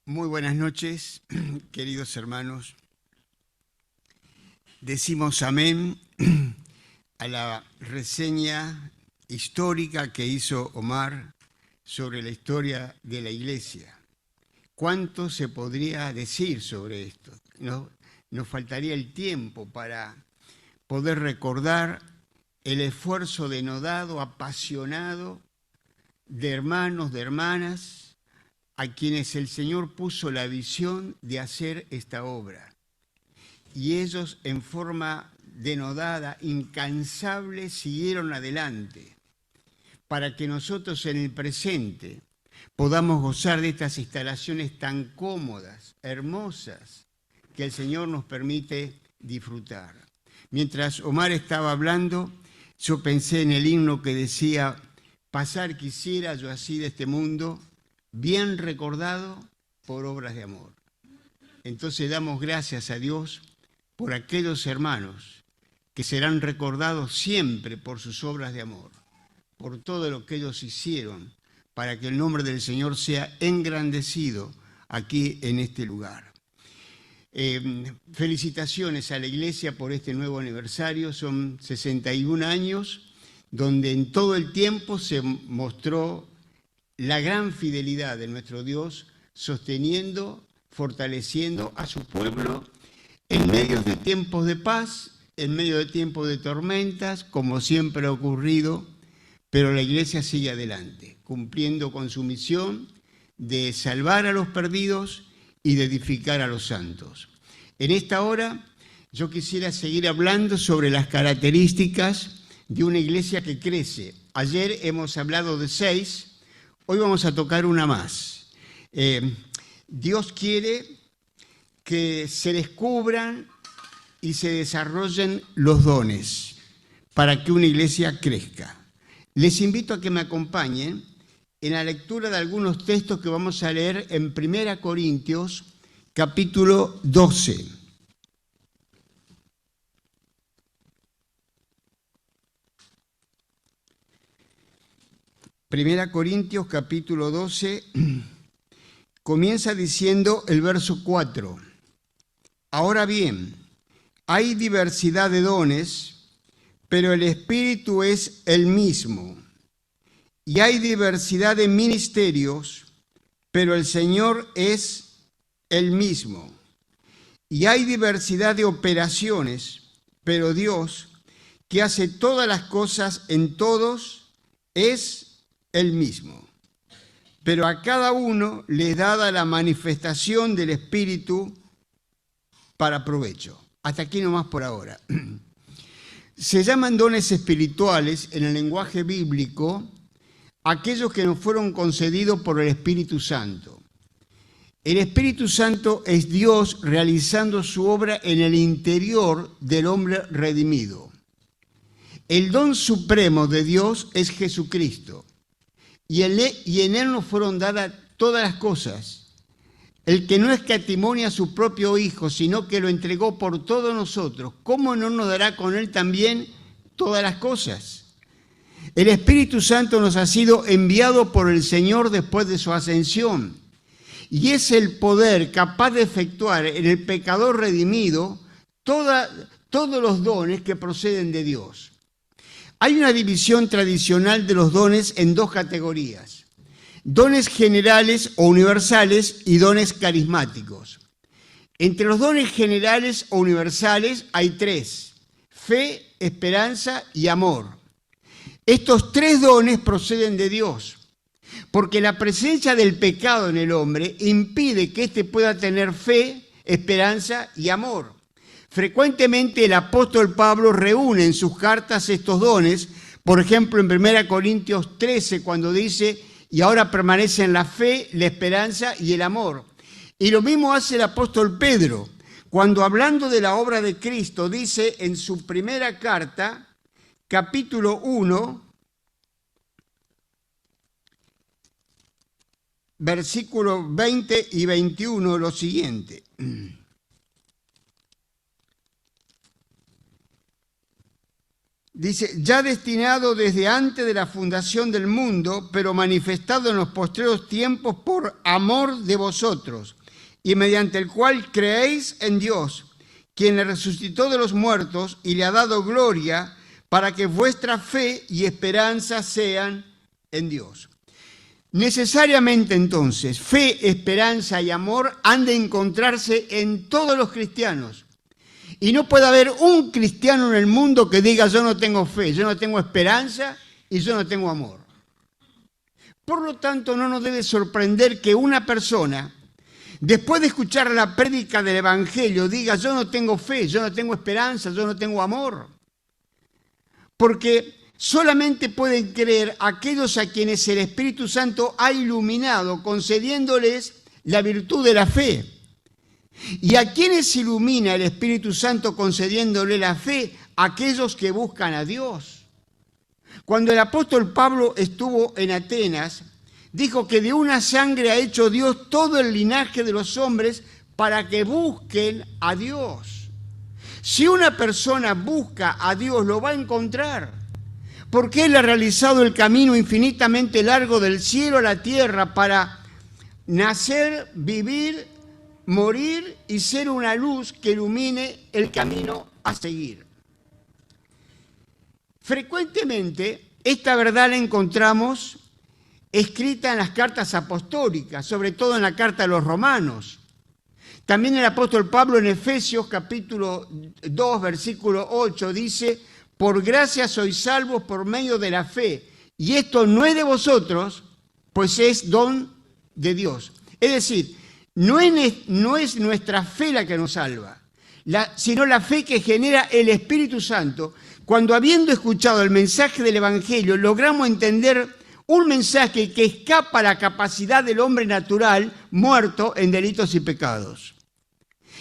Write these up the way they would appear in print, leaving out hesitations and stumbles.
Muy buenas noches, queridos hermanos. Decimos amén a la reseña histórica que hizo Omar sobre la historia de la Iglesia. ¿Cuánto se podría decir sobre esto? Nos faltaría el tiempo para poder recordar el esfuerzo denodado, apasionado de hermanos, de hermanas, a quienes el Señor puso la visión de hacer esta obra. Y ellos, en forma denodada, incansable, siguieron adelante para que nosotros en el presente podamos gozar de estas instalaciones tan cómodas, hermosas, que el Señor nos permite disfrutar. Mientras Omar estaba hablando, yo pensé en el himno que decía: pasar quisiera yo así de este mundo, bien recordado por obras de amor. Entonces damos gracias a Dios por aquellos hermanos que serán recordados siempre por sus obras de amor, por todo lo que ellos hicieron para que el nombre del Señor sea engrandecido aquí en este lugar. Felicitaciones a la Iglesia por este nuevo aniversario. Son 61 años donde en todo el tiempo se mostró la gran fidelidad de nuestro Dios, sosteniendo, fortaleciendo a su pueblo en medio de tiempos de paz, en medio de tiempos de tormentas, como siempre ha ocurrido, pero la Iglesia sigue adelante, cumpliendo con su misión de salvar a los perdidos y de edificar a los santos. En esta hora yo quisiera seguir hablando sobre las características de una iglesia que crece. Ayer hemos hablado de 6, hoy vamos a tocar una más. Dios quiere que se descubran y se desarrollen los dones para que una iglesia crezca. Les invito a que me acompañen en la lectura de algunos textos que vamos a leer en 1 Corintios, capítulo 12. Primera Corintios, capítulo 12, comienza diciendo el verso 4. Ahora bien, hay diversidad de dones, pero el Espíritu es el mismo. Y hay diversidad de ministerios, pero el Señor es el mismo. Y hay diversidad de operaciones, pero Dios, que hace todas las cosas en todos, es el mismo. Pero a cada uno le es dada la manifestación del Espíritu para provecho. Hasta aquí nomás por ahora. Se llaman dones espirituales en el lenguaje bíblico aquellos que nos fueron concedidos por el Espíritu Santo. El Espíritu Santo es Dios realizando su obra en el interior del hombre redimido. El don supremo de Dios es Jesucristo, y en Él nos fueron dadas todas las cosas. El que no escatimó a su propio Hijo, sino que lo entregó por todos nosotros, ¿cómo no nos dará con Él también todas las cosas? El Espíritu Santo nos ha sido enviado por el Señor después de su ascensión, y es el poder capaz de efectuar en el pecador redimido todos los dones que proceden de Dios. Hay una división tradicional de los dones en dos categorías: dones generales o universales y dones carismáticos. Entre los dones generales o universales hay 3: fe, esperanza y amor. Estos 3 dones proceden de Dios, porque la presencia del pecado en el hombre impide que éste pueda tener fe, esperanza y amor. Frecuentemente el apóstol Pablo reúne en sus cartas estos dones, por ejemplo en 1 Corintios 13, cuando dice: y ahora permanecen la fe, la esperanza y el amor. Y lo mismo hace el apóstol Pedro, cuando hablando de la obra de Cristo dice en su primera carta, capítulo 1, versículos 20 y 21, lo siguiente. Dice, ya destinado desde antes de la fundación del mundo, pero manifestado en los postreros tiempos por amor de vosotros, y mediante el cual creéis en Dios, quien le resucitó de los muertos y le ha dado gloria, para que vuestra fe y esperanza sean en Dios. Necesariamente entonces, fe, esperanza y amor han de encontrarse en todos los cristianos. Y no puede haber un cristiano en el mundo que diga yo no tengo fe, yo no tengo esperanza y yo no tengo amor. Por lo tanto, no nos debe sorprender que una persona, después de escuchar la prédica del Evangelio, diga yo no tengo fe, yo no tengo esperanza, yo no tengo amor. Porque solamente pueden creer aquellos a quienes el Espíritu Santo ha iluminado, concediéndoles la virtud de la fe. ¿Y a quiénes ilumina el Espíritu Santo concediéndole la fe? Aquellos que buscan a Dios. Cuando el apóstol Pablo estuvo en Atenas, dijo que de una sangre ha hecho Dios todo el linaje de los hombres para que busquen a Dios. Si una persona busca a Dios, lo va a encontrar, porque Él ha realizado el camino infinitamente largo del cielo a la tierra para nacer, vivir, morir y ser una luz que ilumine el camino a seguir. Frecuentemente, esta verdad la encontramos escrita en las cartas apostólicas, sobre todo en la carta a los romanos. También el apóstol Pablo en Efesios capítulo 2, versículo 8 dice, por gracia sois salvos por medio de la fe, y esto no es de vosotros, pues es don de Dios. Es decir, no es nuestra fe la que nos salva, sino la fe que genera el Espíritu Santo. Cuando habiendo escuchado el mensaje del Evangelio, logramos entender un mensaje que escapa a la capacidad del hombre natural muerto en delitos y pecados.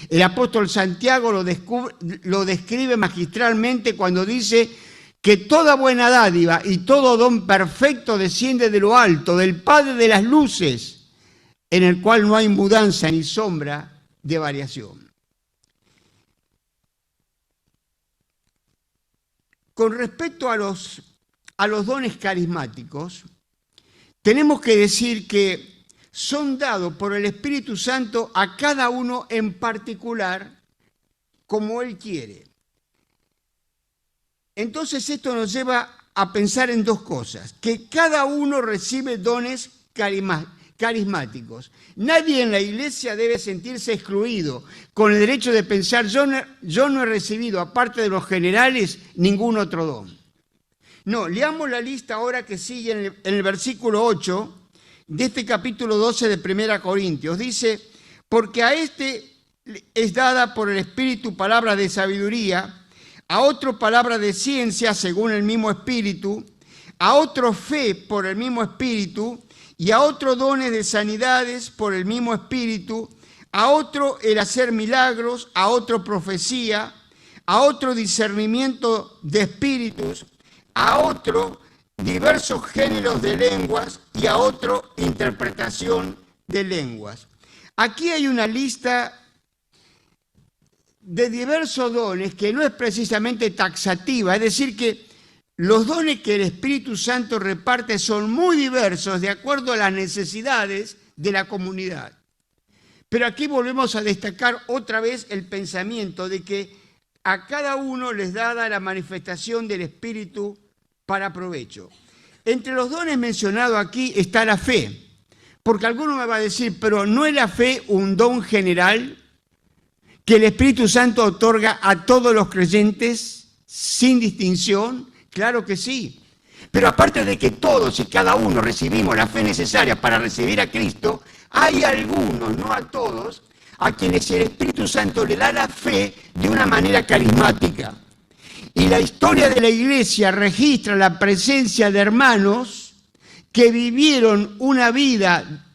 El apóstol Santiago lo describe magistralmente cuando dice que toda buena dádiva y todo don perfecto desciende de lo alto, del Padre de las luces, en el cual no hay mudanza ni sombra de variación. Con respecto a los dones carismáticos, tenemos que decir que son dados por el Espíritu Santo a cada uno en particular como Él quiere. Entonces esto nos lleva a pensar en dos cosas, que cada uno recibe dones carismáticos. Nadie en la iglesia debe sentirse excluido con el derecho de pensar yo no he recibido, aparte de los generales, ningún otro don. No, leamos la lista ahora que sigue en el versículo 8 de este capítulo 12 de 1 Corintios. Dice, porque a este es dada por el Espíritu palabra de sabiduría, a otro palabra de ciencia según el mismo Espíritu, a otro fe por el mismo Espíritu, y a otro dones de sanidades por el mismo Espíritu, a otro el hacer milagros, a otro profecía, a otro discernimiento de espíritus, a otro diversos géneros de lenguas y a otro interpretación de lenguas. Aquí hay una lista de diversos dones que no es precisamente taxativa, es decir que los dones que el Espíritu Santo reparte son muy diversos de acuerdo a las necesidades de la comunidad. Pero aquí volvemos a destacar otra vez el pensamiento de que a cada uno les dada la manifestación del Espíritu para provecho. Entre los dones mencionados aquí está la fe, porque alguno me va a decir, pero ¿no es la fe un don general que el Espíritu Santo otorga a todos los creyentes sin distinción? Claro que sí, pero aparte de que todos y cada uno recibimos la fe necesaria para recibir a Cristo, hay algunos, no a todos, a quienes el Espíritu Santo le da la fe de una manera carismática. Y la historia de la Iglesia registra la presencia de hermanos que vivieron una vida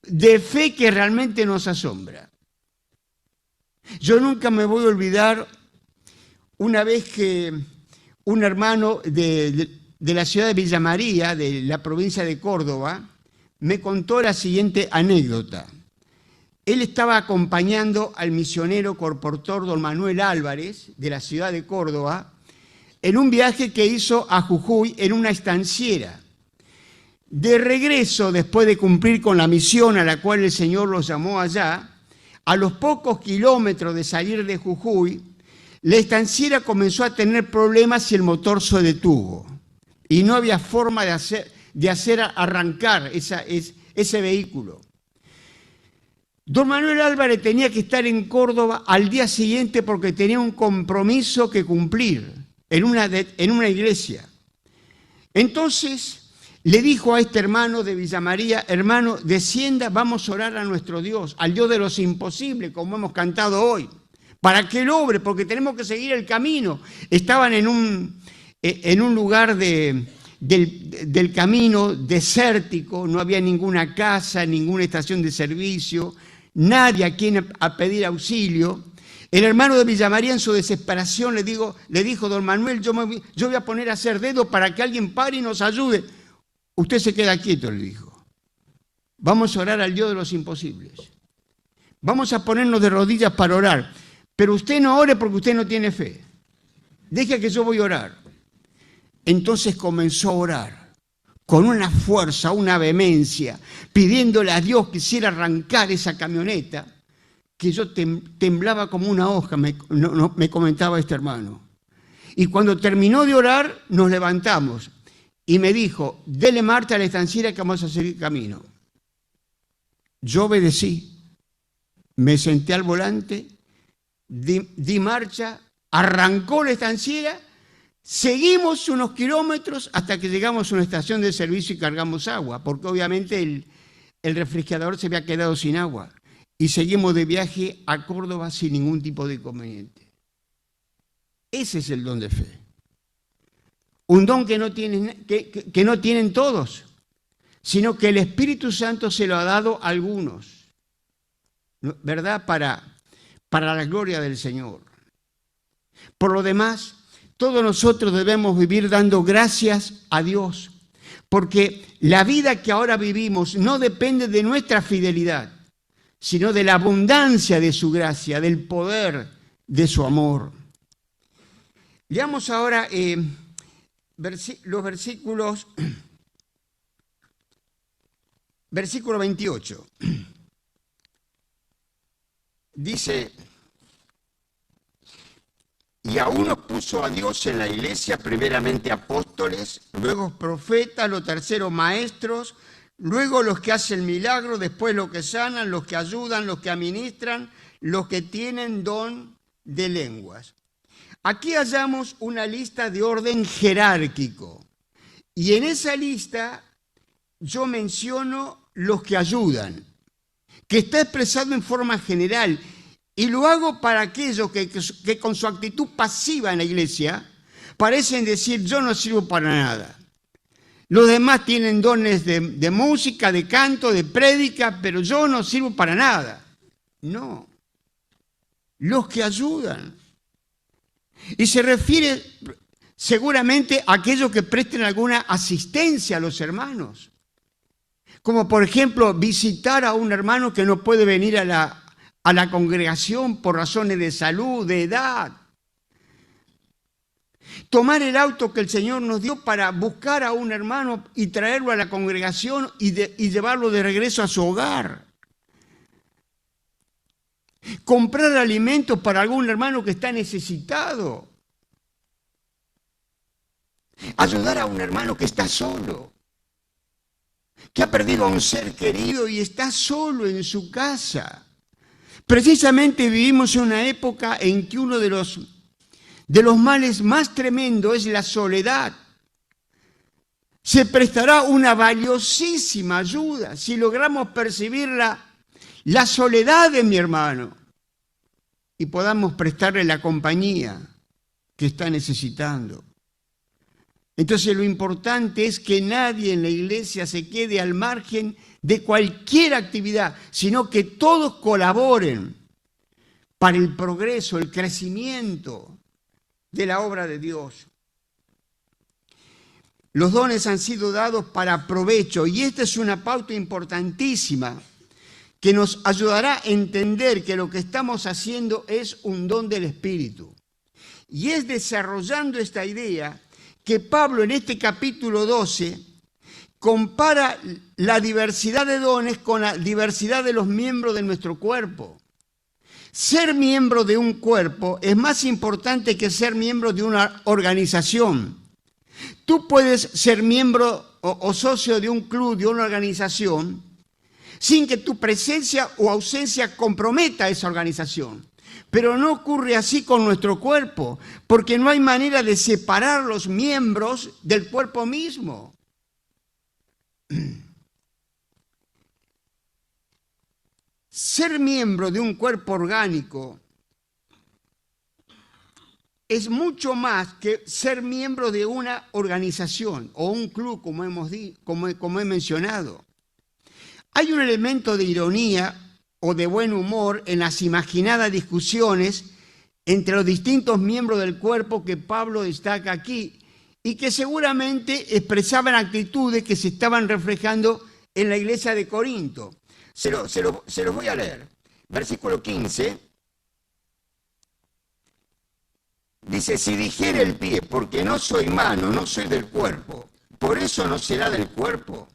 de fe que realmente nos asombra. Yo nunca me voy a olvidar una vez que un hermano de la ciudad de Villa María, de la provincia de Córdoba, me contó la siguiente anécdota. Él estaba acompañando al misionero corportor don Manuel Álvarez, de la ciudad de Córdoba, en un viaje que hizo a Jujuy en una estanciera. De regreso, después de cumplir con la misión a la cual el Señor los llamó allá, a los pocos kilómetros de salir de Jujuy, la estanciera comenzó a tener problemas y el motor se detuvo. Y no había forma de hacer arrancar ese vehículo. Don Manuel Álvarez tenía que estar en Córdoba al día siguiente porque tenía un compromiso que cumplir en una iglesia. Entonces le dijo a este hermano de Villa María: hermano, descienda, vamos a orar a nuestro Dios, al Dios de los imposibles, como hemos cantado hoy, para que Él obre, porque tenemos que seguir el camino. Estaban en un lugar del camino desértico, no había ninguna casa, ninguna estación de servicio, nadie a quien a pedir auxilio. El hermano de Villa María, en su desesperación, le dijo: don Manuel, yo voy a poner a hacer dedo para que alguien pare y nos ayude. Usted se queda quieto, le dijo. Vamos a orar al Dios de los imposibles. Vamos a ponernos de rodillas para orar. Pero usted no ore porque usted no tiene fe. Deje que yo voy a orar. Entonces comenzó a orar con una fuerza, una vehemencia, pidiéndole a Dios que hiciera arrancar esa camioneta, que yo temblaba como una hoja, me comentaba este hermano. Y cuando terminó de orar, nos levantamos y me dijo: dele marcha a la estanciera que vamos a seguir camino. Yo obedecí, me senté al volante, di marcha, arrancó la estanciera, seguimos unos kilómetros hasta que llegamos a una estación de servicio y cargamos agua, porque obviamente el refrigerador se había quedado sin agua. Y seguimos de viaje a Córdoba sin ningún tipo de inconveniente. Ese es el don de fe. Un don que no tienen todos, sino que el Espíritu Santo se lo ha dado a algunos, ¿verdad? Para la gloria del Señor. Por lo demás, todos nosotros debemos vivir dando gracias a Dios, porque la vida que ahora vivimos no depende de nuestra fidelidad, sino de la abundancia de su gracia, del poder de su amor. Leamos ahora los versículos, versículo 28. Dice: y a unos puso a Dios en la iglesia, primeramente apóstoles, luego profetas, los terceros maestros, luego los que hacen milagros, después los que sanan, los que ayudan, los que administran, los que tienen don de lenguas. Aquí hallamos una lista de orden jerárquico. Y en esa lista yo menciono los que ayudan, que está expresado en forma general. Y lo hago para aquellos que con su actitud pasiva en la iglesia parecen decir: yo no sirvo para nada. Los demás tienen dones de música, de canto, de prédica, pero yo no sirvo para nada. No. Los que ayudan. Y se refiere seguramente a aquellos que presten alguna asistencia a los hermanos. Como por ejemplo visitar a un hermano que no puede venir a la congregación por razones de salud, de edad. Tomar el auto que el Señor nos dio para buscar a un hermano y traerlo a la congregación y llevarlo de regreso a su hogar. Comprar alimentos para algún hermano que está necesitado. Ayudar a un hermano que está solo, que ha perdido a un ser querido y está solo en su casa. Precisamente vivimos en una época en que uno de los males más tremendos es la soledad. Se prestará una valiosísima ayuda si logramos percibir la soledad de mi hermano y podamos prestarle la compañía que está necesitando. Entonces lo importante es que nadie en la iglesia se quede al margen de cualquier actividad, sino que todos colaboren para el progreso, el crecimiento de la obra de Dios. Los dones han sido dados para provecho y esta es una pauta importantísima que nos ayudará a entender que lo que estamos haciendo es un don del Espíritu Y es desarrollando esta idea que Pablo en este capítulo 12 compara la diversidad de dones con la diversidad de los miembros de nuestro cuerpo. Ser miembro de un cuerpo es más importante que ser miembro de una organización. Tú puedes ser miembro o socio de un club, de una organización, sin que tu presencia o ausencia comprometa esa organización. Pero no ocurre así con nuestro cuerpo, porque no hay manera de separar los miembros del cuerpo mismo. Ser miembro de un cuerpo orgánico es mucho más que ser miembro de una organización o un club, como he mencionado. Hay un elemento de ironía o de buen humor en las imaginadas discusiones entre los distintos miembros del cuerpo que Pablo destaca aquí y que seguramente expresaban actitudes que se estaban reflejando en la iglesia de Corinto. Se los voy a leer. Versículo 15. Dice, si dijere el pie, porque no soy mano, no soy del cuerpo, por eso no será del cuerpo.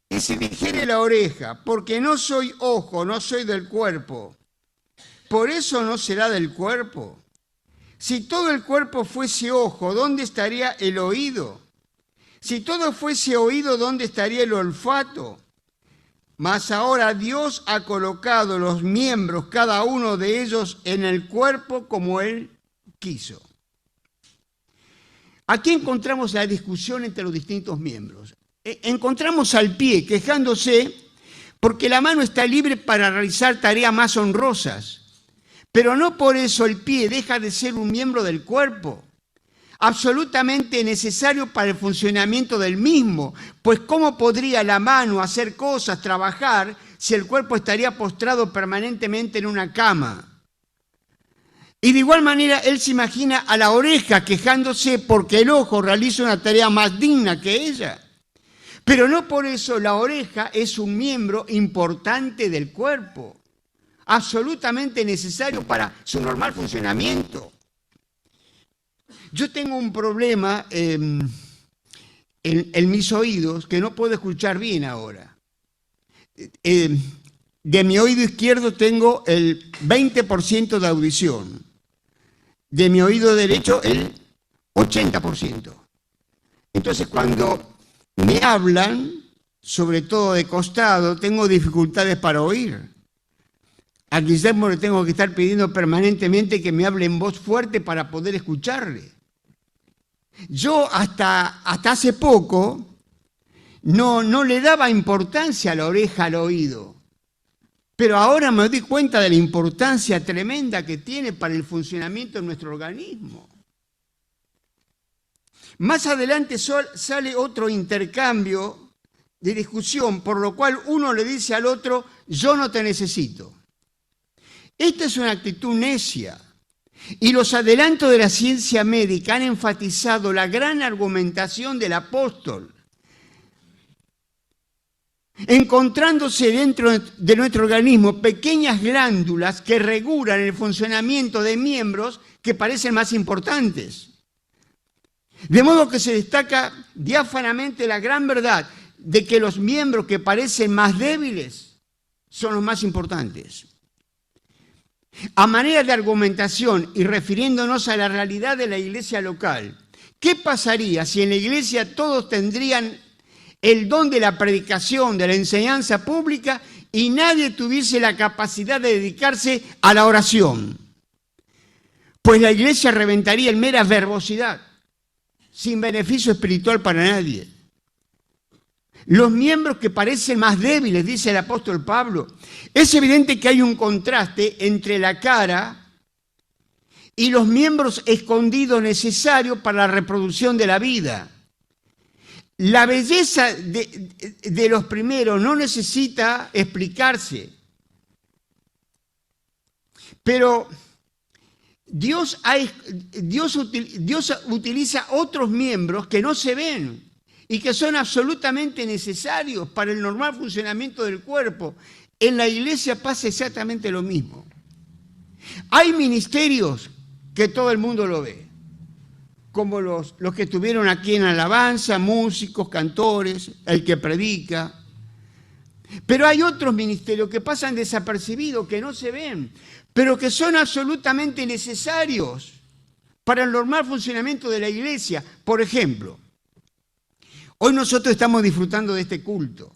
Y si dijere la oreja, porque no soy ojo, no soy del cuerpo, por eso no será del cuerpo. Si todo el cuerpo fuese ojo, ¿dónde estaría el oído? Si todo fuese oído, ¿dónde estaría el olfato? Mas ahora Dios ha colocado los miembros, cada uno de ellos, en el cuerpo como Él quiso. Aquí encontramos la discusión entre los distintos miembros. Encontramos al pie quejándose porque la mano está libre para realizar tareas más honrosas, pero no por eso el pie deja de ser un miembro del cuerpo, absolutamente necesario para el funcionamiento del mismo, pues ¿cómo podría la mano hacer cosas, trabajar, si el cuerpo estaría postrado permanentemente en una cama? Y de igual manera él se imagina a la oreja quejándose porque el ojo realiza una tarea más digna que ella. Pero no por eso la oreja es un miembro importante del cuerpo, absolutamente necesario para su normal funcionamiento. Yo tengo un problema en mis oídos que no puedo escuchar bien ahora. De mi oído izquierdo tengo el 20% de audición, de mi oído derecho el 80%. Entonces cuando me hablan, sobre todo de costado, tengo dificultades para oír. A Guillermo le tengo que estar pidiendo permanentemente que me hable en voz fuerte para poder escucharle. Yo hasta hace poco no le daba importancia a la oreja, al oído. Pero ahora me doy cuenta de la importancia tremenda que tiene para el funcionamiento de nuestro organismo. Más adelante sale otro intercambio de discusión, por lo cual uno le dice al otro, yo no te necesito. Esta es una actitud necia. Y los adelantos de la ciencia médica han enfatizado la gran argumentación del apóstol, encontrándose dentro de nuestro organismo pequeñas glándulas que regulan el funcionamiento de miembros que parecen más importantes. De modo que se destaca diáfanamente la gran verdad de que los miembros que parecen más débiles son los más importantes. A manera de argumentación y refiriéndonos a la realidad de la iglesia local, ¿qué pasaría si en la iglesia todos tendrían el don de la predicación, de la enseñanza pública y nadie tuviese la capacidad de dedicarse a la oración? Pues la iglesia reventaría en mera verbosidad, sin beneficio espiritual para nadie. Los miembros que parecen más débiles, dice el apóstol Pablo, es evidente que hay un contraste entre la cara y los miembros escondidos necesarios para la reproducción de la vida. La belleza de los primeros no necesita explicarse, pero Dios utiliza otros miembros que no se ven y que son absolutamente necesarios para el normal funcionamiento del cuerpo. En la iglesia pasa exactamente lo mismo. Hay ministerios que todo el mundo lo ve, como los que estuvieron aquí en alabanza, músicos, cantores, el que predica. Pero hay otros ministerios que pasan desapercibidos, que no se ven, pero que son absolutamente necesarios para el normal funcionamiento de la iglesia. Por ejemplo, hoy nosotros estamos disfrutando de este culto.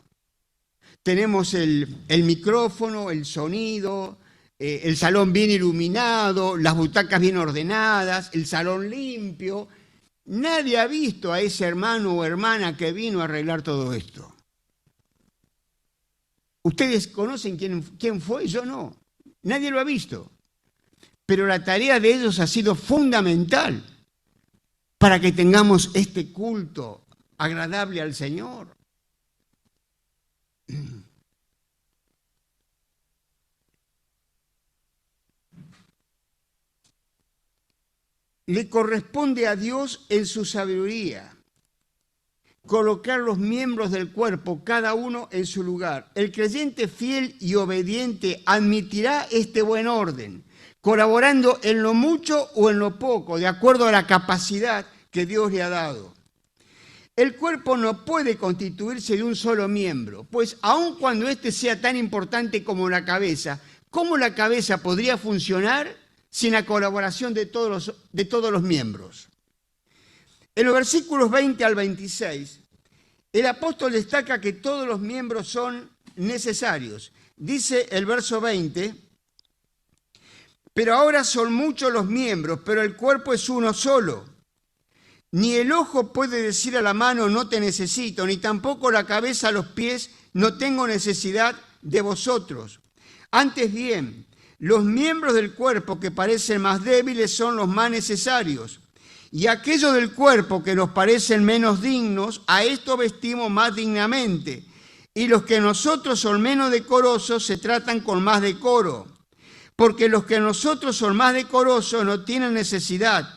Tenemos el micrófono, el sonido, el salón bien iluminado, las butacas bien ordenadas, el salón limpio. Nadie ha visto a ese hermano o hermana que vino a arreglar todo esto. ¿Ustedes conocen quién fue? Yo no. Nadie lo ha visto. Pero la tarea de ellos ha sido fundamental para que tengamos este culto agradable al Señor. Le corresponde a Dios en su sabiduría colocar los miembros del cuerpo, cada uno en su lugar. El creyente fiel y obediente admitirá este buen orden, colaborando en lo mucho o en lo poco, de acuerdo a la capacidad que Dios le ha dado. El cuerpo no puede constituirse de un solo miembro, pues aun cuando éste sea tan importante como la cabeza, ¿cómo la cabeza podría funcionar sin la colaboración de todos los miembros? En los versículos 20 al 26, el apóstol destaca que todos los miembros son necesarios. Dice el verso 20, pero ahora son muchos los miembros, pero el cuerpo es uno solo. Ni el ojo puede decir a la mano, no te necesito, ni tampoco la cabeza a los pies, no tengo necesidad de vosotros. Antes bien, los miembros del cuerpo que parecen más débiles son los más necesarios. Y aquellos del cuerpo que nos parecen menos dignos, a esto vestimos más dignamente. Y los que nosotros son menos decorosos se tratan con más decoro. Porque los que nosotros son más decorosos no tienen necesidad.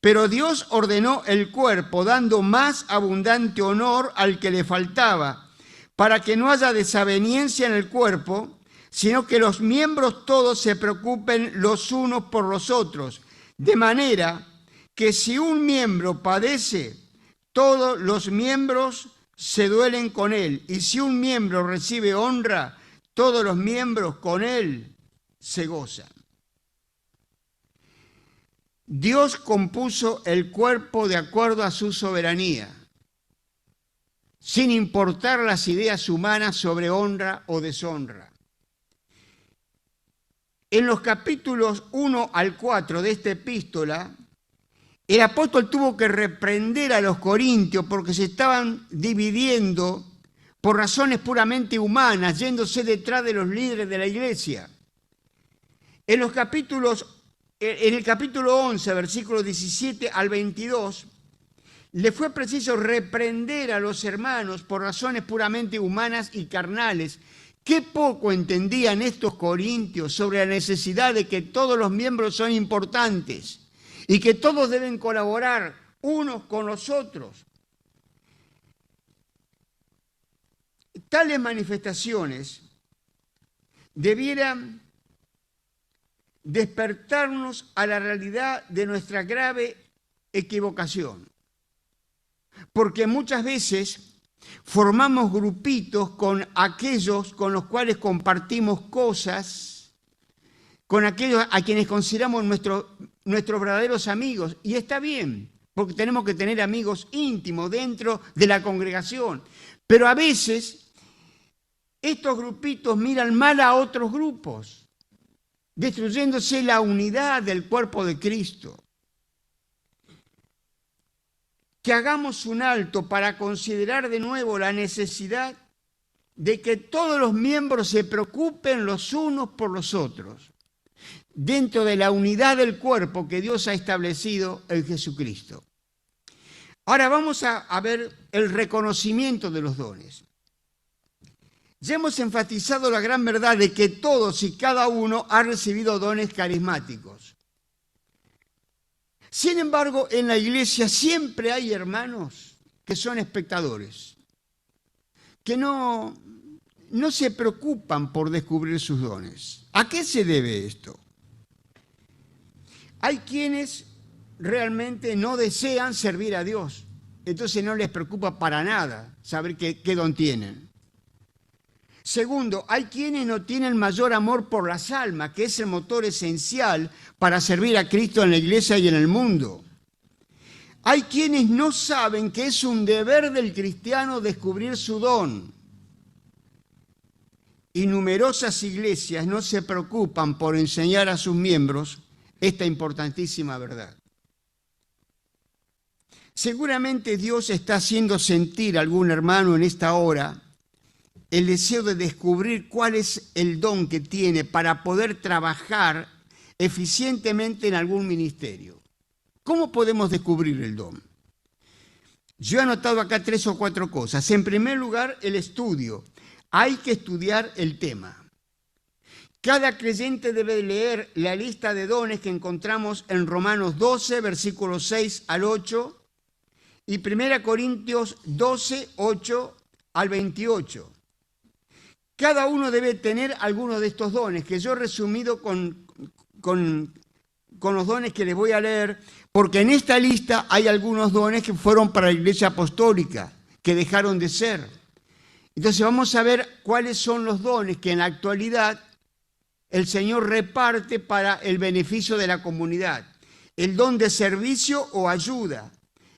Pero Dios ordenó el cuerpo, dando más abundante honor al que le faltaba, para que no haya desaveniencia en el cuerpo, sino que los miembros todos se preocupen los unos por los otros, de manera que si un miembro padece, todos los miembros se duelen con él, y si un miembro recibe honra, todos los miembros con él se gozan. Dios compuso el cuerpo de acuerdo a su soberanía, sin importar las ideas humanas sobre honra o deshonra. En los capítulos 1 al 4 de esta epístola, el apóstol tuvo que reprender a los corintios porque se estaban dividiendo por razones puramente humanas, yéndose detrás de los líderes de la iglesia. En el capítulo 11, versículos 17 al 22, le fue preciso reprender a los hermanos por razones puramente humanas y carnales. Qué poco entendían estos corintios sobre la necesidad de que todos los miembros son importantes y que todos deben colaborar unos con los otros. Tales manifestaciones debieran despertarnos a la realidad de nuestra grave equivocación, porque muchas veces formamos grupitos con aquellos con los cuales compartimos cosas, con aquellos a quienes consideramos nuestros verdaderos amigos, y está bien, porque tenemos que tener amigos íntimos dentro de la congregación, pero a veces estos grupitos miran mal a otros grupos, destruyéndose la unidad del cuerpo de Cristo. Que hagamos un alto para considerar de nuevo la necesidad de que todos los miembros se preocupen los unos por los otros, dentro de la unidad del cuerpo que Dios ha establecido en Jesucristo. Ahora vamos a ver el reconocimiento de los dones. Ya hemos enfatizado la gran verdad de que todos y cada uno ha recibido dones carismáticos. Sin embargo, en la iglesia siempre hay hermanos que son espectadores, que no se preocupan por descubrir sus dones. ¿A qué se debe esto? Hay quienes realmente no desean servir a Dios, entonces no les preocupa para nada saber qué don tienen. Segundo, hay quienes no tienen mayor amor por las almas, que es el motor esencial para servir a Cristo en la iglesia y en el mundo. Hay quienes no saben que es un deber del cristiano descubrir su don. Y numerosas iglesias no se preocupan por enseñar a sus miembros esta importantísima verdad. Seguramente Dios está haciendo sentir a algún hermano en esta hora el deseo de descubrir cuál es el don que tiene para poder trabajar eficientemente en algún ministerio. ¿Cómo podemos descubrir el don? Yo he anotado acá 3 o 4 cosas. En primer lugar, el estudio. Hay que estudiar el tema. Cada creyente debe leer la lista de dones que encontramos en Romanos 12, versículos 6 al 8, y 1 Corintios 12, 8 al 28. Cada uno debe tener alguno de estos dones, que yo he resumido con los dones que les voy a leer, porque en esta lista hay algunos dones que fueron para la Iglesia Apostólica, que dejaron de ser. Entonces vamos a ver cuáles son los dones que en la actualidad el Señor reparte para el beneficio de la comunidad. El don de servicio o ayuda,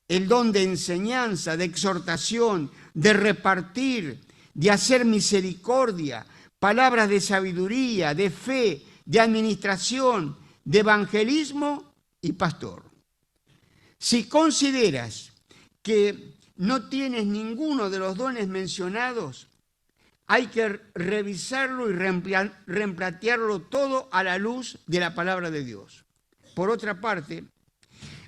el don de enseñanza, de exhortación, de repartir, de hacer misericordia, palabras de sabiduría, de fe, de administración, de evangelismo y pastor. Si consideras que no tienes ninguno de los dones mencionados, hay que revisarlo y replantearlo todo a la luz de la palabra de Dios. Por otra parte,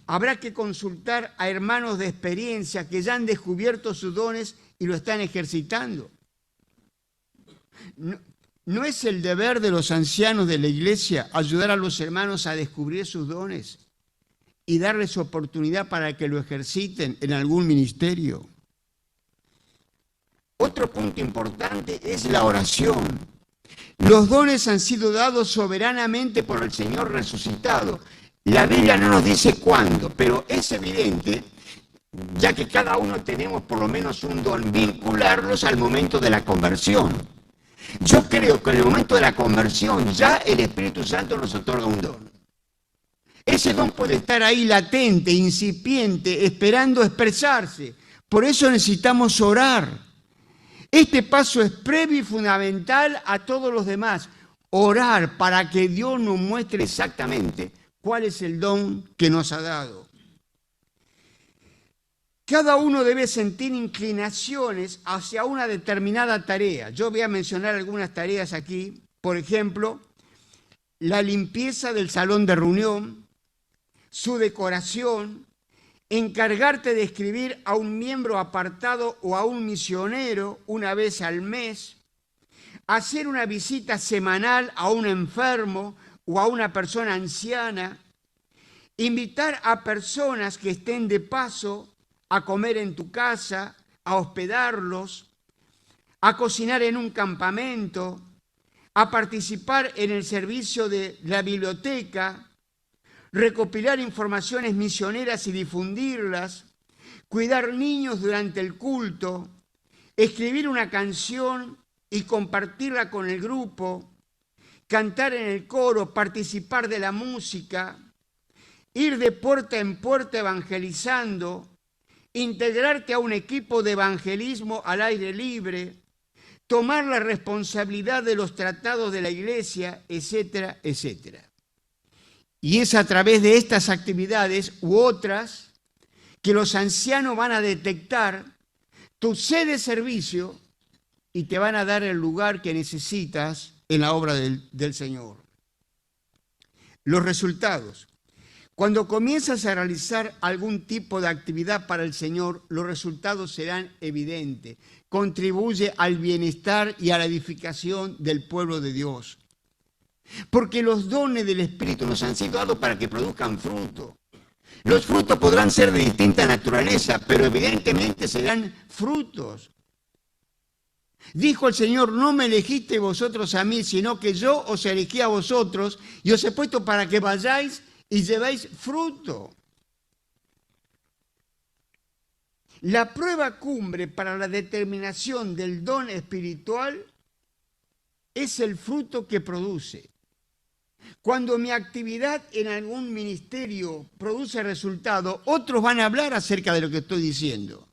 habrá que consultar a hermanos de experiencia que ya han descubierto sus dones y lo están ejercitando. ¿No es el deber de los ancianos de la iglesia ayudar a los hermanos a descubrir sus dones y darles oportunidad para que lo ejerciten en algún ministerio? Otro punto importante es la oración. Los dones han sido dados soberanamente por el Señor resucitado. La Biblia no nos dice cuándo, pero es evidente, ya que cada uno tenemos por lo menos un don, vincularlos al momento de la conversión. Yo creo que en el momento de la conversión ya el Espíritu Santo nos otorga un don. Ese don puede estar ahí latente, incipiente, esperando expresarse. Por eso necesitamos orar. Este paso es previo y fundamental a todos los demás. Orar para que Dios nos muestre exactamente cuál es el don que nos ha dado. Cada uno debe sentir inclinaciones hacia una determinada tarea. Yo voy a mencionar algunas tareas aquí. Por ejemplo, la limpieza del salón de reunión, su decoración, encargarte de escribir a un miembro apartado o a un misionero una vez al mes, hacer una visita semanal a un enfermo o a una persona anciana, invitar a personas que estén de paso a comer en tu casa, a hospedarlos, a cocinar en un campamento, a participar en el servicio de la biblioteca, recopilar informaciones misioneras y difundirlas, cuidar niños durante el culto, escribir una canción y compartirla con el grupo, cantar en el coro, participar de la música, ir de puerta en puerta evangelizando, integrarte a un equipo de evangelismo al aire libre, tomar la responsabilidad de los tratados de la iglesia, etcétera, etcétera. Y es a través de estas actividades u otras que los ancianos van a detectar tu sed de servicio y te van a dar el lugar que necesitas en la obra del Señor. Los resultados. Cuando comienzas a realizar algún tipo de actividad para el Señor, los resultados serán evidentes. Contribuye al bienestar y a la edificación del pueblo de Dios. Porque los dones del Espíritu nos han sido dados para que produzcan fruto. Los frutos podrán ser de distinta naturaleza, pero evidentemente serán frutos. Dijo el Señor, no me elegisteis vosotros a mí, sino que yo os elegí a vosotros y os he puesto para que vayáis y llevéis fruto. La prueba cumbre para la determinación del don espiritual es el fruto que produce. Cuando mi actividad en algún ministerio produce resultado, otros van a hablar acerca de lo que estoy diciendo.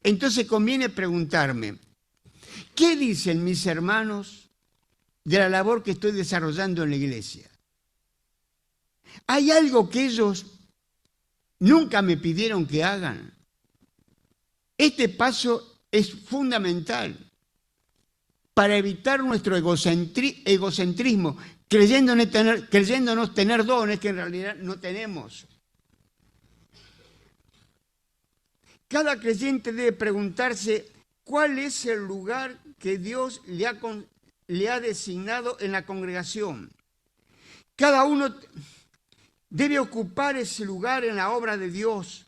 Entonces conviene preguntarme, ¿qué dicen mis hermanos de la labor que estoy desarrollando en la iglesia? ¿Hay algo que ellos nunca me pidieron que hagan? Este paso es fundamental para evitar nuestro egocentrismo, creyéndonos tener dones que en realidad no tenemos. Cada creyente debe preguntarse cuál es el lugar que Dios le ha designado en la congregación. Cada uno debe ocupar ese lugar en la obra de Dios.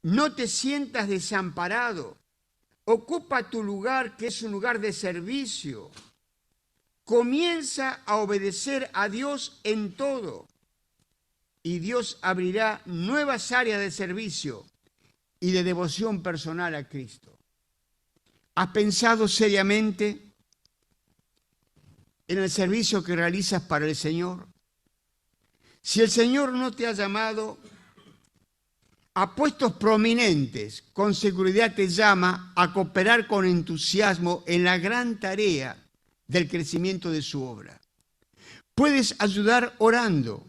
No te sientas desamparado. Ocupa tu lugar, que es un lugar de servicio. Comienza a obedecer a Dios en todo. Y Dios abrirá nuevas áreas de servicio y de devoción personal a Cristo. ¿Has pensado seriamente en el servicio que realizas para el Señor? Si el Señor no te ha llamado a puestos prominentes, con seguridad te llama a cooperar con entusiasmo en la gran tarea del crecimiento de su obra. Puedes ayudar orando,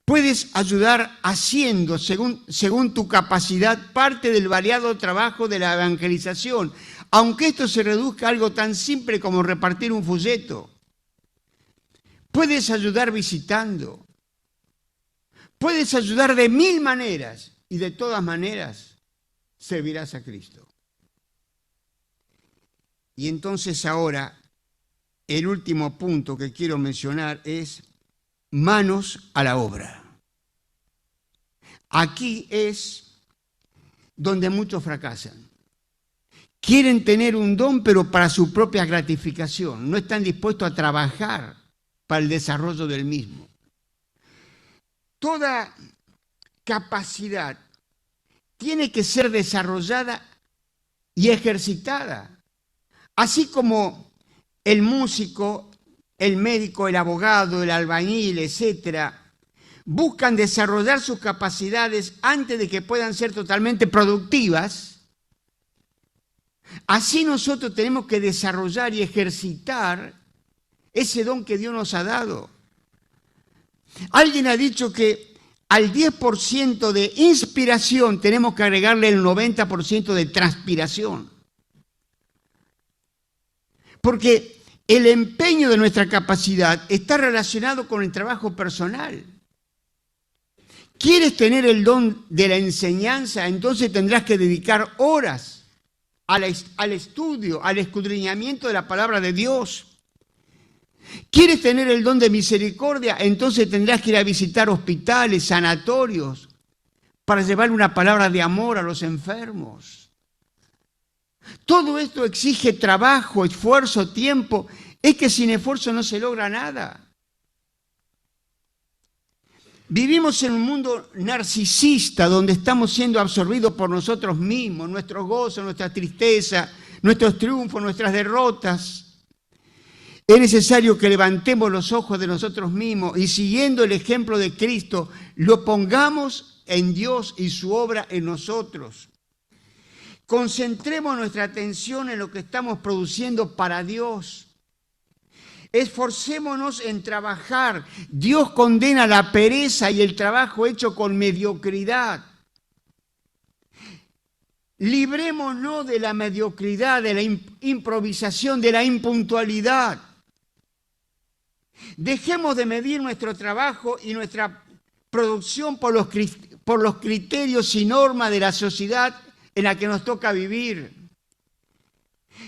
puedes ayudar haciendo, según tu capacidad, parte del variado trabajo de la evangelización, aunque esto se reduzca a algo tan simple como repartir un folleto. Puedes ayudar visitando. Puedes ayudar de 1000 maneras y de todas maneras servirás a Cristo. Y entonces ahora el último punto que quiero mencionar es manos a la obra. Aquí es donde muchos fracasan. Quieren tener un don, pero para su propia gratificación. No están dispuestos a trabajar para el desarrollo del mismo. Toda capacidad tiene que ser desarrollada y ejercitada. Así como el músico, el médico, el abogado, el albañil, etcétera, buscan desarrollar sus capacidades antes de que puedan ser totalmente productivas, así nosotros tenemos que desarrollar y ejercitar ese don que Dios nos ha dado. Alguien ha dicho que al 10% de inspiración tenemos que agregarle el 90% de transpiración. Porque el empeño de nuestra capacidad está relacionado con el trabajo personal. ¿Quieres tener el don de la enseñanza? Entonces tendrás que dedicar horas al estudio, al escudriñamiento de la palabra de Dios. ¿Quieres tener el don de misericordia? Entonces tendrás que ir a visitar hospitales, sanatorios, para llevar una palabra de amor a los enfermos. Todo esto exige trabajo, esfuerzo, tiempo. Es que sin esfuerzo no se logra nada. Vivimos en un mundo narcisista donde estamos siendo absorbidos por nosotros mismos, nuestros gozos, nuestra tristeza, nuestros triunfos, nuestras derrotas. Es necesario que levantemos los ojos de nosotros mismos y siguiendo el ejemplo de Cristo, lo pongamos en Dios y su obra en nosotros. Concentremos nuestra atención en lo que estamos produciendo para Dios. Esforcémonos en trabajar. Dios condena la pereza y el trabajo hecho con mediocridad. Librémonos de la mediocridad, de la improvisación, de la impuntualidad. Dejemos de medir nuestro trabajo y nuestra producción por los criterios y normas de la sociedad en la que nos toca vivir.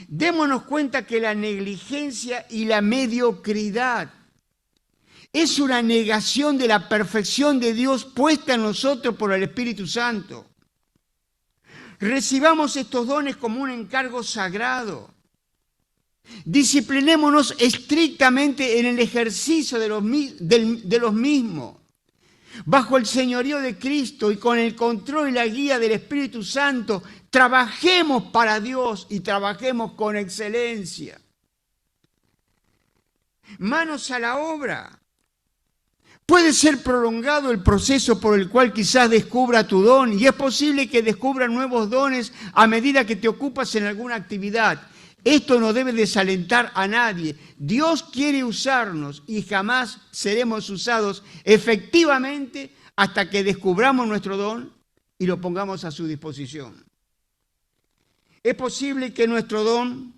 Démonos cuenta que la negligencia y la mediocridad es una negación de la perfección de Dios puesta en nosotros por el Espíritu Santo. Recibamos estos dones como un encargo sagrado. Disciplinémonos estrictamente en el ejercicio de los mismos. bajo el señorío de Cristo y con el control y la guía del Espíritu Santo, trabajemos para Dios y trabajemos con excelencia. Manos a la obra. Puede ser prolongado el proceso por el cual quizás descubra tu don y es posible que descubra nuevos dones a medida que te ocupas en alguna actividad. Esto no debe desalentar a nadie. Dios quiere usarnos y jamás seremos usados efectivamente hasta que descubramos nuestro don y lo pongamos a su disposición. Es posible que nuestro don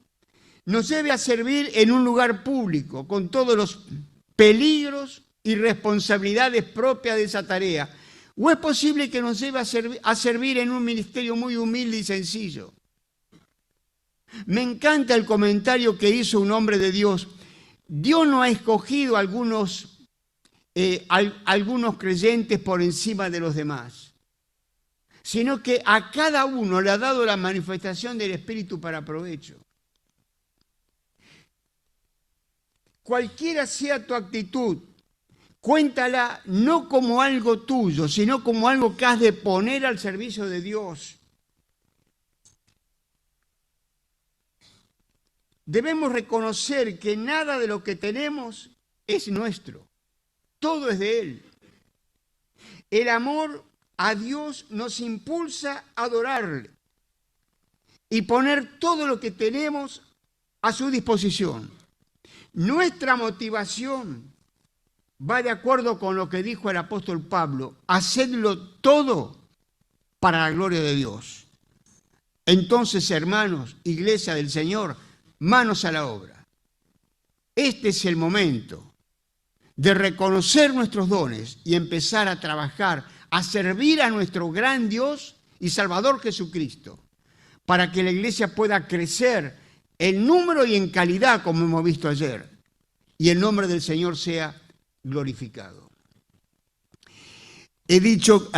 nos lleve a servir en un lugar público con todos los peligros y responsabilidades propias de esa tarea. O es posible que nos lleve a servir en un ministerio muy humilde y sencillo. Me encanta el comentario que hizo un hombre de Dios. Dios no ha escogido algunos creyentes por encima de los demás, sino que a cada uno le ha dado la manifestación del Espíritu para provecho. Cualquiera sea tu actitud, cuéntala no como algo tuyo, sino como algo que has de poner al servicio de Dios. Debemos reconocer que nada de lo que tenemos es nuestro. Todo es de Él. El amor a Dios nos impulsa a adorarle y poner todo lo que tenemos a su disposición. Nuestra motivación va de acuerdo con lo que dijo el apóstol Pablo: hacedlo todo para la gloria de Dios. Entonces, hermanos, iglesia del Señor, manos a la obra. Este es el momento de reconocer nuestros dones y empezar a trabajar, a servir a nuestro gran Dios y Salvador Jesucristo, para que la iglesia pueda crecer en número y en calidad, como hemos visto ayer, y el nombre del Señor sea glorificado. He dicho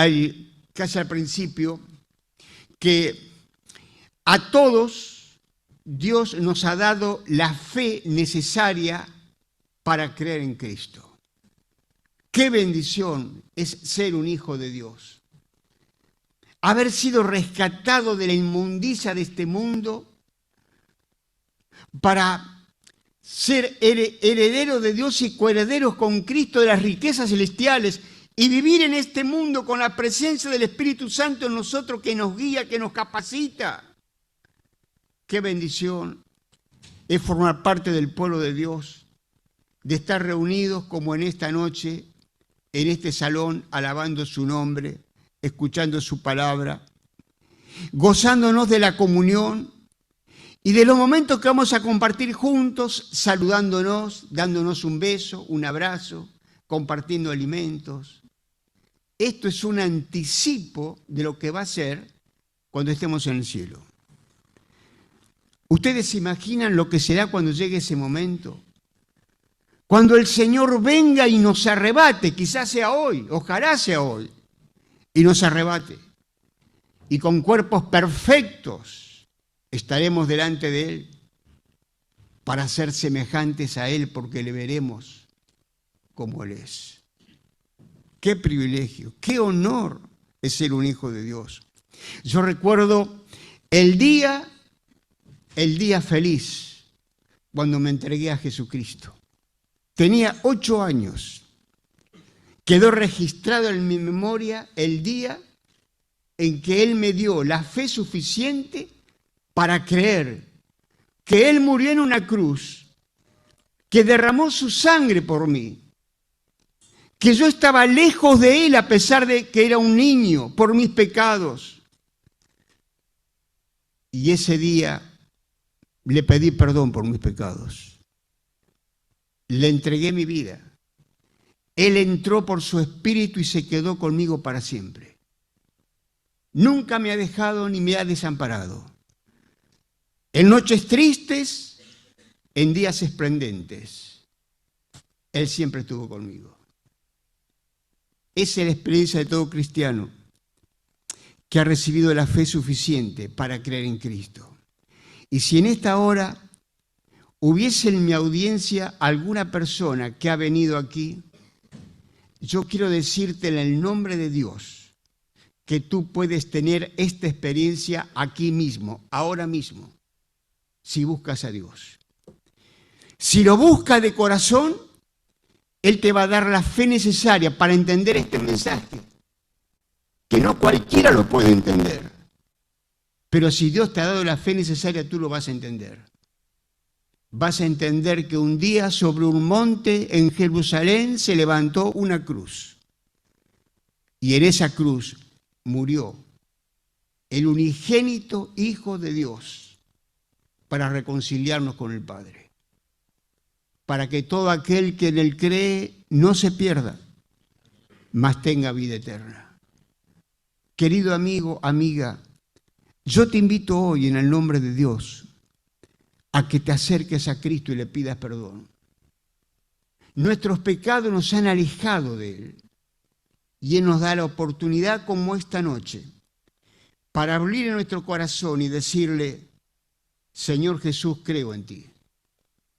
casi al principio que a todos Dios nos ha dado la fe necesaria para creer en Cristo. Qué bendición es ser un hijo de Dios. Haber sido rescatado de la inmundicia de este mundo para ser heredero de Dios y coherederos con Cristo de las riquezas celestiales y vivir en este mundo con la presencia del Espíritu Santo en nosotros, que nos guía, que nos capacita. Qué bendición es formar parte del pueblo de Dios, de estar reunidos como en esta noche, en este salón, alabando su nombre, escuchando su palabra, gozándonos de la comunión y de los momentos que vamos a compartir juntos, saludándonos, dándonos un beso, un abrazo, compartiendo alimentos. Esto es un anticipo de lo que va a ser cuando estemos en el cielo. ¿Ustedes se imaginan lo que será cuando llegue ese momento? Cuando el Señor venga y nos arrebate, quizás sea hoy, ojalá sea hoy, y nos arrebate. Y con cuerpos perfectos estaremos delante de Él para ser semejantes a Él, porque le veremos como Él es. Qué privilegio, qué honor es ser un hijo de Dios. Yo recuerdo el día feliz cuando me entregué a Jesucristo. Tenía 8 años. Quedó registrado en mi memoria el día en que Él me dio la fe suficiente para creer que Él murió en una cruz, que derramó su sangre por mí, que yo estaba lejos de Él a pesar de que era un niño, por mis pecados. Y ese día le pedí perdón por mis pecados. Le entregué mi vida. Él entró por su espíritu y se quedó conmigo para siempre. Nunca me ha dejado ni me ha desamparado. En noches tristes, en días esplendentes, Él siempre estuvo conmigo. Esa es la experiencia de todo cristiano que ha recibido la fe suficiente para creer en Cristo. Y si en esta hora hubiese en mi audiencia alguna persona que ha venido aquí yo quiero decirte en el nombre de Dios que tú puedes tener esta experiencia aquí mismo, ahora mismo, si buscas a Dios. Si lo buscas de corazón, Él te va a dar la fe necesaria para entender este mensaje, que no cualquiera lo puede entender. Pero si Dios te ha dado la fe necesaria, tú lo vas a entender. Vas a entender que un día sobre un monte en Jerusalén se levantó una cruz. Y en esa cruz murió el unigénito Hijo de Dios para reconciliarnos con el Padre. Para que todo aquel que en Él cree no se pierda, mas tenga vida eterna. Querido amigo, amiga, yo te invito hoy en el nombre de Dios a que te acerques a Cristo y le pidas perdón. Nuestros pecados nos han alejado de Él y Él nos da la oportunidad como esta noche para abrir nuestro corazón y decirle: Señor Jesús, creo en ti.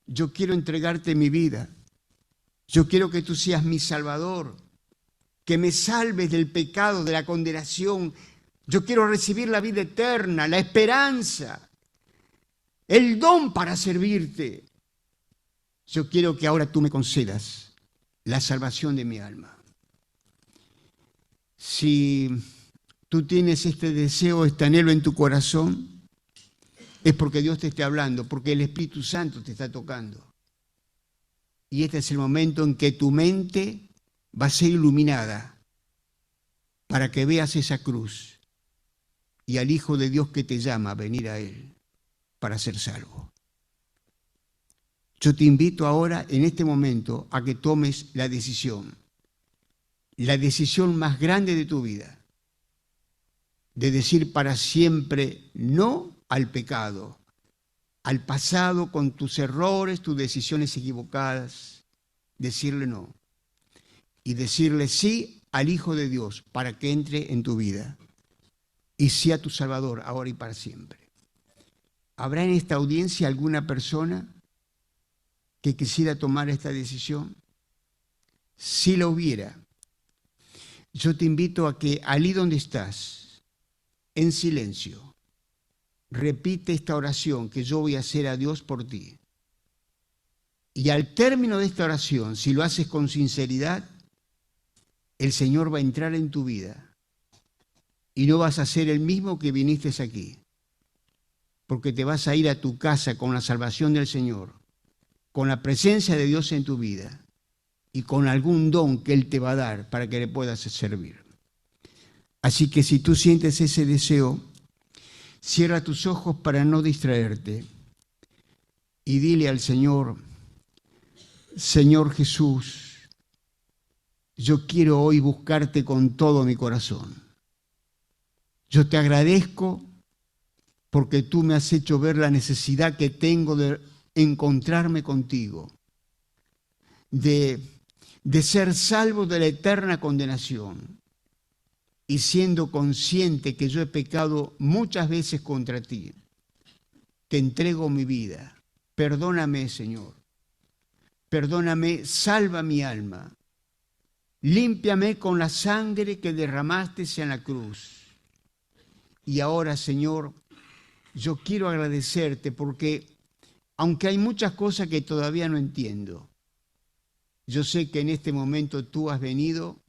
Yo quiero entregarte mi vida. Yo quiero que tú seas mi Salvador, que me salves del pecado, de la condenación. Yo quiero recibir la vida eterna, la esperanza, el don para servirte. Yo quiero que ahora tú me concedas la salvación de mi alma. Si tú tienes este deseo, este anhelo en tu corazón, es porque Dios te está hablando, porque el Espíritu Santo te está tocando. Y este es el momento en que tu mente va a ser iluminada para que veas esa cruz y al Hijo de Dios que te llama a venir a Él para ser salvo. Yo te invito ahora, en este momento, a que tomes la decisión más grande de tu vida, de decir para siempre no al pecado, al pasado con tus errores, tus decisiones equivocadas, decirle no y decirle sí al Hijo de Dios para que entre en tu vida y sea tu Salvador ahora y para siempre. ¿Habrá en esta audiencia alguna persona que quisiera tomar esta decisión? Si la hubiera, yo te invito a que allí donde estás, en silencio, repite esta oración que yo voy a hacer a Dios por ti. Y al término de esta oración, si lo haces con sinceridad, el Señor va a entrar en tu vida y no vas a ser el mismo que viniste aquí, porque te vas a ir a tu casa con la salvación del Señor, con la presencia de Dios en tu vida y con algún don que Él te va a dar para que le puedas servir. Así que si tú sientes ese deseo, cierra tus ojos para no distraerte y dile al Señor: Señor Jesús, yo quiero hoy buscarte con todo mi corazón. Yo te agradezco porque tú me has hecho ver la necesidad que tengo de encontrarme contigo, de ser salvo de la eterna condenación y siendo consciente que yo he pecado muchas veces contra ti. Te entrego mi vida. Perdóname, Señor. Perdóname, salva mi alma. Límpiame con la sangre que derramaste en la cruz. Y ahora, Señor, yo quiero agradecerte porque, aunque hay muchas cosas que todavía no entiendo, yo sé que en este momento tú has venido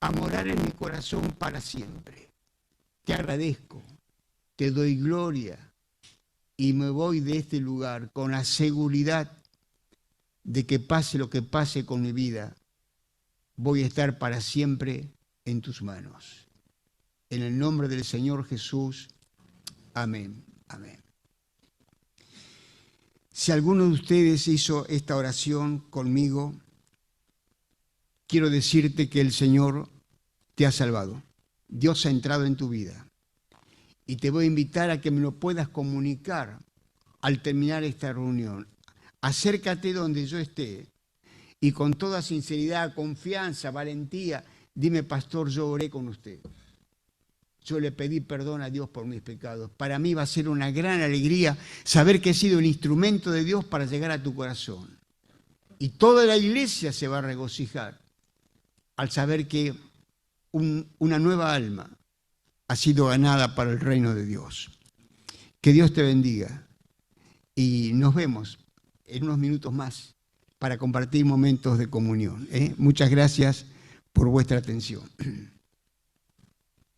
a morar en mi corazón para siempre. Te agradezco, te doy gloria y me voy de este lugar con la seguridad de que pase lo que pase con mi vida, voy a estar para siempre en tus manos. En el nombre del Señor Jesús, amén, amén. Si alguno de ustedes hizo esta oración conmigo, quiero decirte que el Señor te ha salvado. Dios ha entrado en tu vida. Y te voy a invitar a que me lo puedas comunicar al terminar esta reunión. Acércate donde yo esté y con toda sinceridad, confianza, valentía, dime: pastor, yo oré con usted. Yo le pedí perdón a Dios por mis pecados. Para mí va a ser una gran alegría saber que he sido el instrumento de Dios para llegar a tu corazón. Y toda la iglesia se va a regocijar al saber que una nueva alma ha sido ganada para el reino de Dios. Que Dios te bendiga y nos vemos en unos minutos más para compartir momentos de comunión. Muchas gracias por vuestra atención.